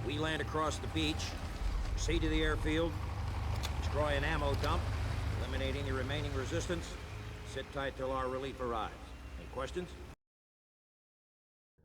We land across the beach, proceed to the airfield, destroy an ammo dump, eliminate any remaining resistance, sit tight till our relief arrives. Any questions?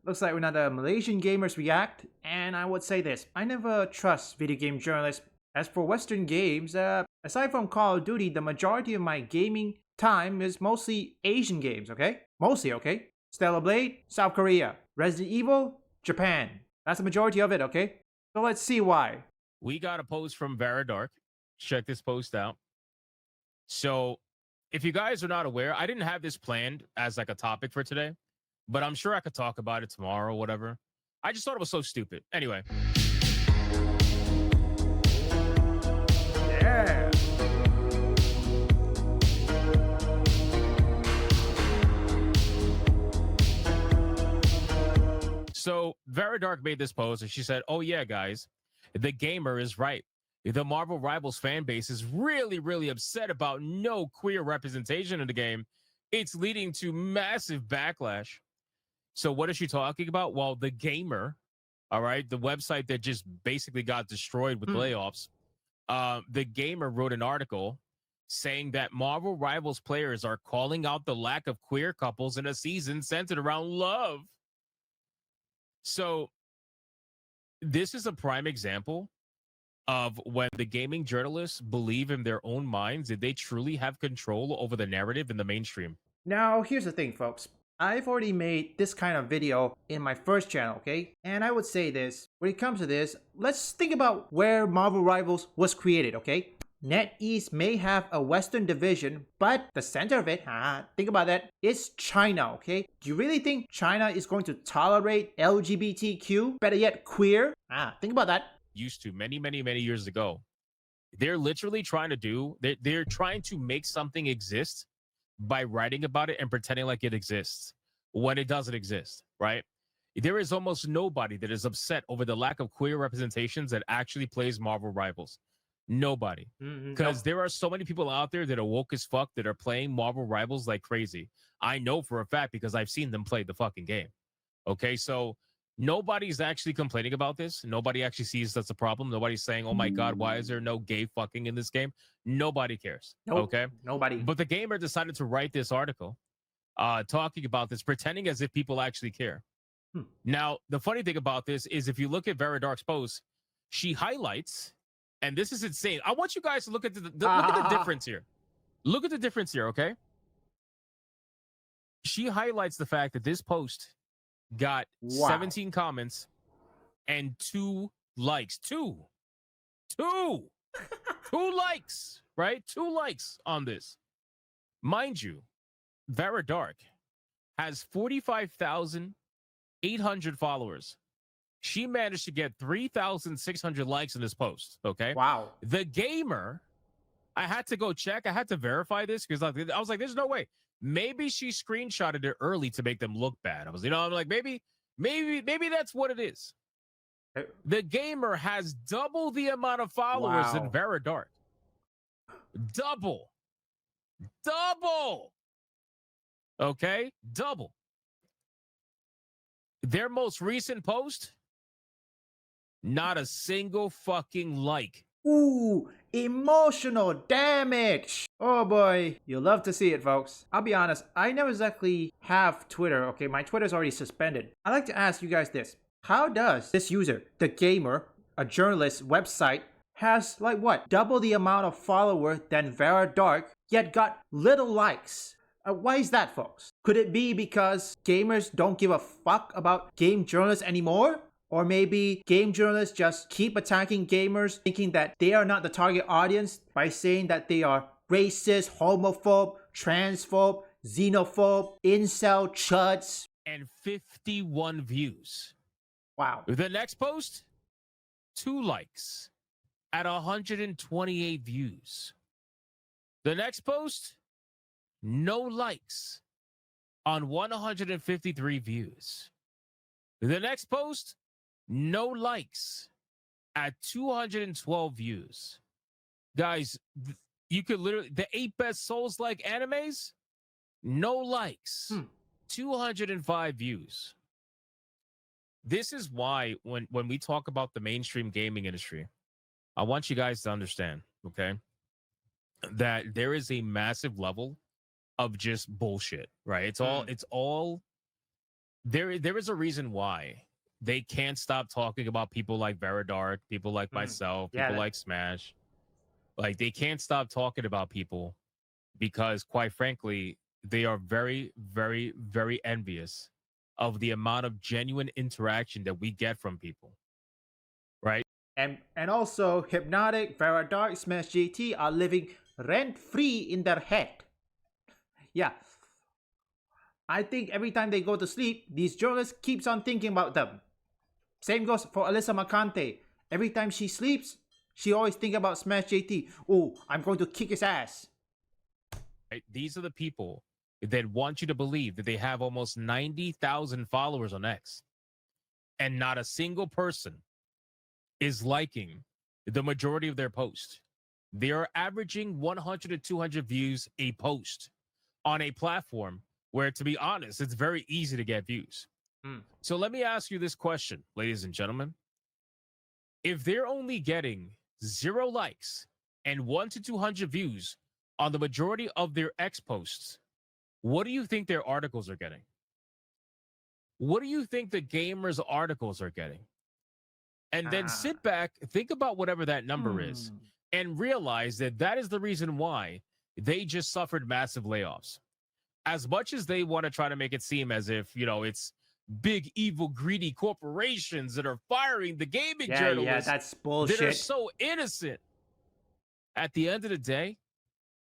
Looks like another Malaysian gamers react, and I would say this: I never trust video game journalists. As for Western games, aside from Call of Duty, the majority of my gaming time is mostly Asian games, okay? Mostly, okay? Stellar Blade, South Korea. Resident Evil, Japan. That's the majority of it, okay? So let's see why. We got a post from Veridark. Check this post out. So, if you guys are not aware, I didn't have this planned as like a topic for today, but I'm sure I could talk about it tomorrow or whatever. I just thought it was so stupid. Anyway. Yeah. So Veridark made this post and she said, "Oh yeah, guys, the gamer is right. The Marvel Rivals fan base is really, really upset about no queer representation in the game. It's leading to massive backlash." So what is she talking about? Well, the gamer, all right, the website that just basically got destroyed with layoffs. The gamer wrote an article saying that Marvel Rivals players are calling out the lack of queer couples in a season centered around love. So this is a prime example of when the gaming journalists believe in their own minds that they truly have control over the narrative in the mainstream. Now, here's the thing, folks. I've already made this kind of video in my first channel, okay? And I would say this, when it comes to this, let's think about where Marvel Rivals was created, okay? NetEase may have a Western division, but the center of it, think about that, is China, okay? Do you really think China is going to tolerate LGBTQ, better yet, queer? Think about that. Used to many, many, many years ago. They're literally trying to do, they're trying to make something exist by writing about it and pretending like it exists when it doesn't exist, right? There is almost nobody that is upset over the lack of queer representations that actually plays Marvel Rivals. Nobody. Because there are so many people out there that are woke as fuck that are playing Marvel Rivals like crazy. I know for a fact because I've seen them play the fucking game. Okay, so nobody's actually complaining about this. Nobody actually sees that's a problem. Nobody's saying, "Oh my God, why is there no gay fucking in this game?" Nobody cares. Nope, okay, nobody. But the gamer decided to write this article talking about this, pretending as if people actually care. Now, the funny thing about this is if you look at Veridark's post, she highlights, and this is insane. I want you guys to look at look at the difference here. Look at the difference here, okay? She highlights the fact that this post got 17 comments and 2 likes. Two likes, right? 2 likes on this. Mind you, Veridark has 45,800 followers. She managed to get 3,600 likes in this post, okay? Wow. The gamer, I had to go check. I had to verify this because I was like, there's no way. Maybe she screenshotted it early to make them look bad. I'm like, maybe that's what it is. The gamer has double the amount of followers than Veridark. Double. Okay? Double. Their most recent post, not a single fucking like. Ooh, emotional damage. Oh boy, you'll love to see it, folks. I'll be honest, I never exactly have Twitter, okay? My Twitter's already suspended. I'd like to ask you guys this. How does this user, the gamer, a journalist website, has like what? Double the amount of follower than Veridark, yet got little likes? Why is that, folks? Could it be because gamers don't give a fuck about game journalists anymore? Or maybe game journalists just keep attacking gamers, thinking that they are not the target audience by saying that they are racist, homophobe, transphobe, xenophobe, incel, chuds. And 51 views. Wow. The next post, 2 likes at 128 views. The next post, no likes on 153 views. The next post, no likes at 212 views. Guys, you could literally, the 8 best Souls-like animes, no likes, 205 views. This is why when we talk about the mainstream gaming industry, I want you guys to understand, okay, that there is a massive level of just bullshit, right? It's all there is a reason why they can't stop talking about people like Veridark, people like myself, Yeah, people like Smash. Like they can't stop talking about people because quite frankly, they are very, very, very envious of the amount of genuine interaction that we get from people, right? and also Hypnotic, Veridark, Smash JT are living rent free in their head. Yeah, I think every time they go to sleep, these journalists keeps on thinking about them. Same goes for Alyssa Macante. Every time she sleeps, she always think about Smash JT. Oh, I'm going to kick his ass. Right? These are the people that want you to believe that they have almost 90,000 followers on X and not a single person is liking the majority of their posts. They are averaging 100 to 200 views a post on a platform where, to be honest, it's very easy to get views. So let me ask you this question, ladies and gentlemen. If they're only getting 0 likes and 1 to 200 views on the majority of their X posts, what do you think their articles are getting? What do you think the gamers' articles are getting? And then sit back, think about whatever that number is, and realize that that is the reason why they just suffered massive layoffs. As much as they want to try to make it seem as if, you know, it's big, evil, greedy corporations that are firing the gaming journalists that's bullshit. that are so innocent. At the end of the day,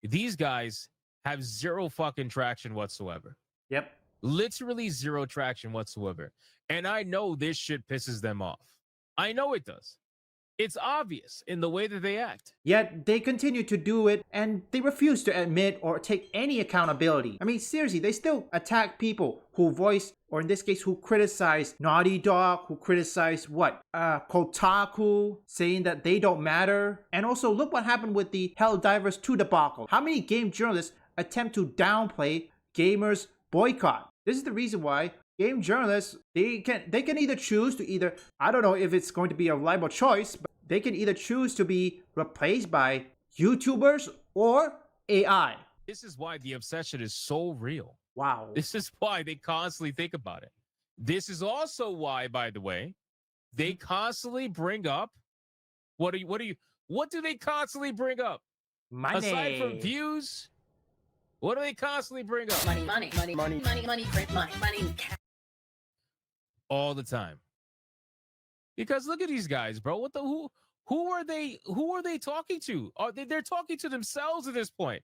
these guys have zero fucking traction whatsoever. Yep. Literally zero traction whatsoever. And I know this shit pisses them off. I know it does. It's obvious in the way that they act. Yet they continue to do it and they refuse to admit or take any accountability. I mean, seriously, they still attack people who voice, or in this case, who criticize Naughty Dog, who criticize Kotaku, saying that they don't matter. And also, look what happened with the Helldivers 2 debacle. How many game journalists attempt to downplay gamers' boycott? This is the reason why game journalists, they can either choose to either, I don't know if it's going to be a reliable choice, but they can either choose to be replaced by YouTubers or AI. This is why the obsession is so real. Wow. This is why they constantly think about it. This is also why, by the way, they constantly bring up what do they constantly bring up? Money. Aside from views, what do they constantly bring up? Money, print money. All the time. Because look at these guys, bro. What the who are they talking to? They're talking to themselves at this point.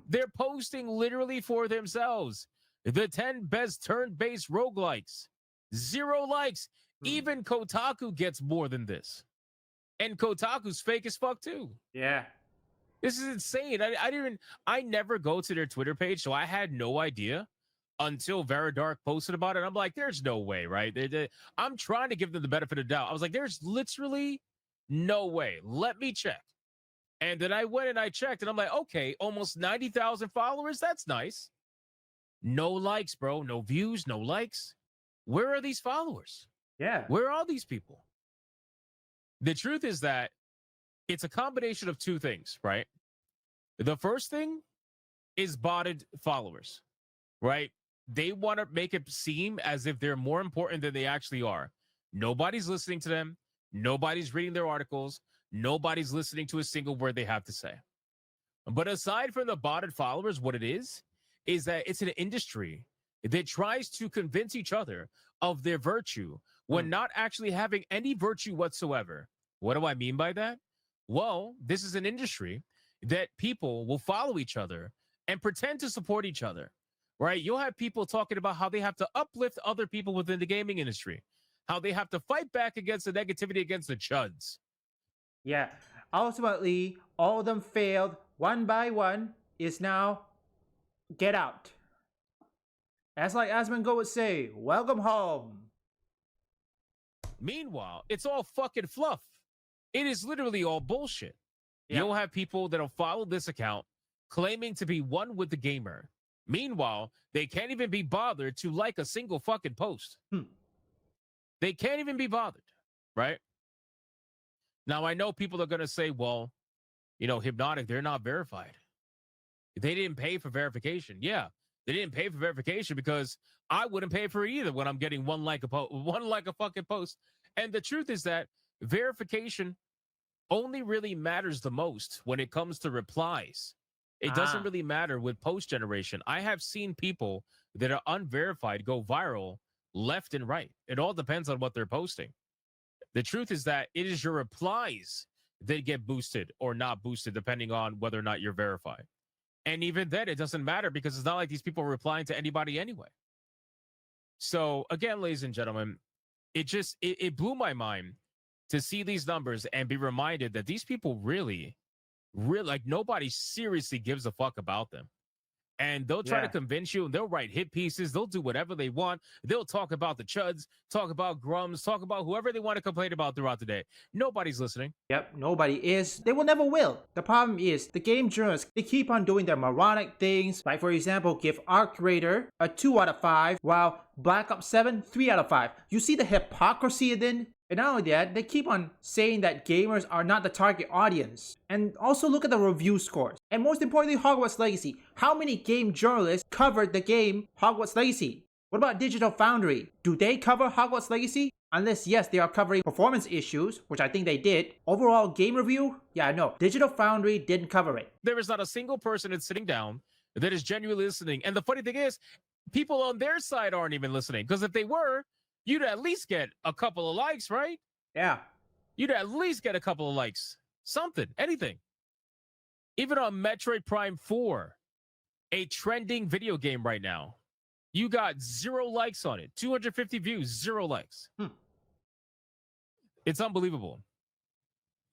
They're posting literally for themselves. The 10 best turn-based roguelikes. 0 likes. Even Kotaku gets more than this. And Kotaku's fake as fuck too. Yeah. This is insane. I never go to their Twitter page, so I had no idea until Veridark posted about it. I'm like, there's no way, right? I'm trying to give them the benefit of the doubt. I was like, there's literally no way. Let me check. And then I went and I checked, and I'm like, okay, almost 90,000 followers. That's nice. No likes, bro. No views, no likes. Where are these followers? Yeah. Where are all these people? The truth is that it's a combination of 2 things, right? The first thing is botted followers, right? They want to make it seem as if they're more important than they actually are. Nobody's listening to them. Nobody's reading their articles. Nobody's listening to a single word they have to say. But aside from the botted followers, what it is that it's an industry that tries to convince each other of their virtue when not actually having any virtue whatsoever. What do I mean by that? Well, this is an industry that people will follow each other and pretend to support each other, right? You'll have people talking about how they have to uplift other people within the gaming industry, how they have to fight back against the negativity against the chuds. Yeah. Ultimately, all of them failed one by one. Is now get out. As like Asmongold would say, welcome home. Meanwhile, it's all fucking fluff. It is literally all bullshit. Yep. You'll have people that'll follow this account claiming to be one with the gamer. Meanwhile, they can't even be bothered to like a single fucking post. They can't even be bothered, right? Now, I know people are going to say, well, Hypnotic, they're not verified. They didn't pay for verification. Yeah, they didn't pay for verification because I wouldn't pay for it either when I'm getting one like a fucking post. And the truth is that verification only really matters the most when it comes to replies. It doesn't really matter with post generation. I have seen people that are unverified go viral left and right. It all depends on what they're posting. The truth is that it is your replies that get boosted or not boosted, depending on whether or not you're verified. And even then, it doesn't matter because it's not like these people are replying to anybody anyway. So again, ladies and gentlemen, it blew my mind to see these numbers and be reminded that these people really, like nobody seriously gives a fuck about them. And they'll try to convince you, and they'll write hit pieces. They'll do whatever they want. They'll talk about the Chuds, talk about Grums, talk about whoever they want to complain about throughout the day. Nobody's listening. Yep, nobody is. They will never will. The problem is, the game journalists, they keep on doing their moronic things. Like, for example, give Arc Raider a 2 out of 5, while Black Ops 7, 3 out of 5. You see the hypocrisy then? And not only that, they keep on saying that gamers are not the target audience. And also look at the review scores. And most importantly, Hogwarts Legacy. How many game journalists covered the game Hogwarts Legacy? What about Digital Foundry? Do they cover Hogwarts Legacy? Unless, yes, they are covering performance issues, which I think they did. Overall game review? Yeah, no. Digital Foundry didn't cover it. There is not a single person that's sitting down that is genuinely listening. And the funny thing is, people on their side aren't even listening. Because if they were, you'd at least get a couple of likes, right? Yeah. You'd at least get a couple of likes. Something, anything. Even on Metroid Prime 4, a trending video game right now, you got 0 likes on it. 250 views, 0 likes. It's unbelievable.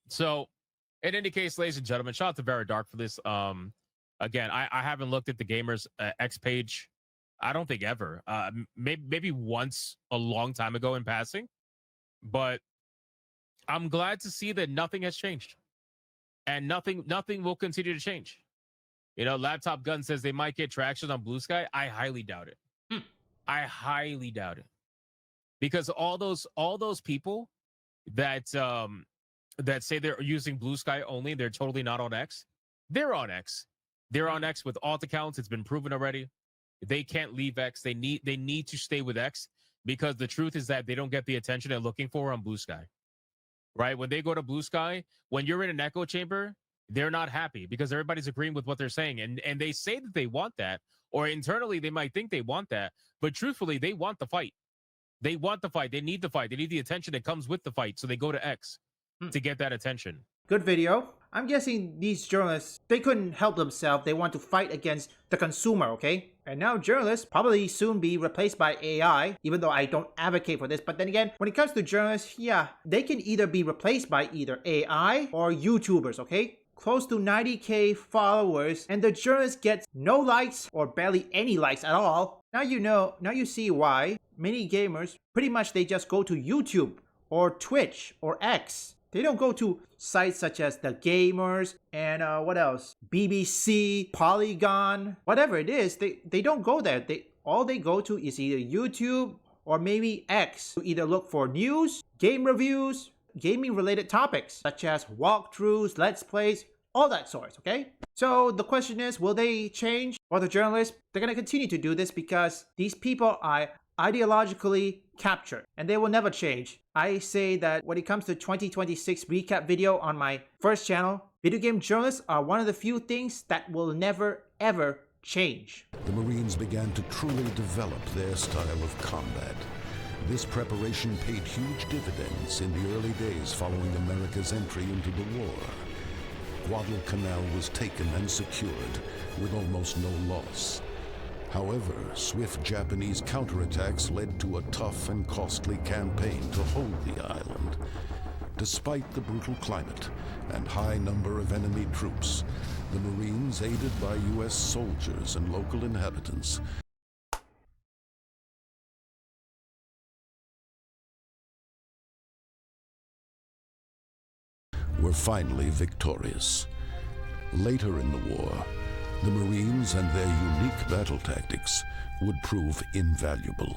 So, in any case, ladies and gentlemen, shout out to Very Dark for this. Again, I haven't looked at the Gamers X page. I don't think ever. Maybe once a long time ago in passing. But I'm glad to see that nothing has changed. And nothing will continue to change. Laptop Gun says they might get traction on Blue Sky. I highly doubt it. I highly doubt it. Because all those people that say they're using Blue Sky only, they're totally not on X. They're on X. They're on X with alt accounts. It's been proven already. They can't leave X. They need to stay with X because the truth is that they don't get the attention they're looking for on Blue Sky. Right? When they go to Blue Sky, when you're in an echo chamber, they're not happy because everybody's agreeing with what they're saying. And they say that they want that, or internally they might think they want that, but truthfully, they want the fight. They want the fight. They need the fight. They need the attention that comes with the fight. So they go to X to get that attention. Good video. I'm guessing these journalists, they couldn't help themselves. They want to fight against the consumer, okay? And now journalists probably soon be replaced by AI, even though I don't advocate for this. But then again, when it comes to journalists, yeah, they can either be replaced by either AI or YouTubers, okay? Close to 90K followers, and the journalist gets no likes or barely any likes at all. Now you see why many gamers, pretty much they just go to YouTube or Twitch or X. They don't go to sites such as The Gamers and what else? BBC, Polygon, whatever it is. They don't go there. All they go to is either YouTube or maybe X to either look for news, game reviews, gaming related topics such as walkthroughs, let's plays, all that sorts, okay? So the question is, will they change? Well, the journalists, they're gonna continue to do this because these people are ideologically captured and they will never change. I say that when it comes to 2026 recap video on my first channel, video game journalists are one of the few things that will never ever change. The Marines began to truly develop their style of combat. This preparation paid huge dividends in the early days following America's entry into the war. Guadalcanal was taken and secured with almost no loss. However, swift Japanese counterattacks led to a tough and costly campaign to hold the island. Despite the brutal climate and high number of enemy troops, the Marines, aided by U.S. soldiers and local inhabitants, were finally victorious. Later in the war, the Marines and their unique battle tactics would prove invaluable.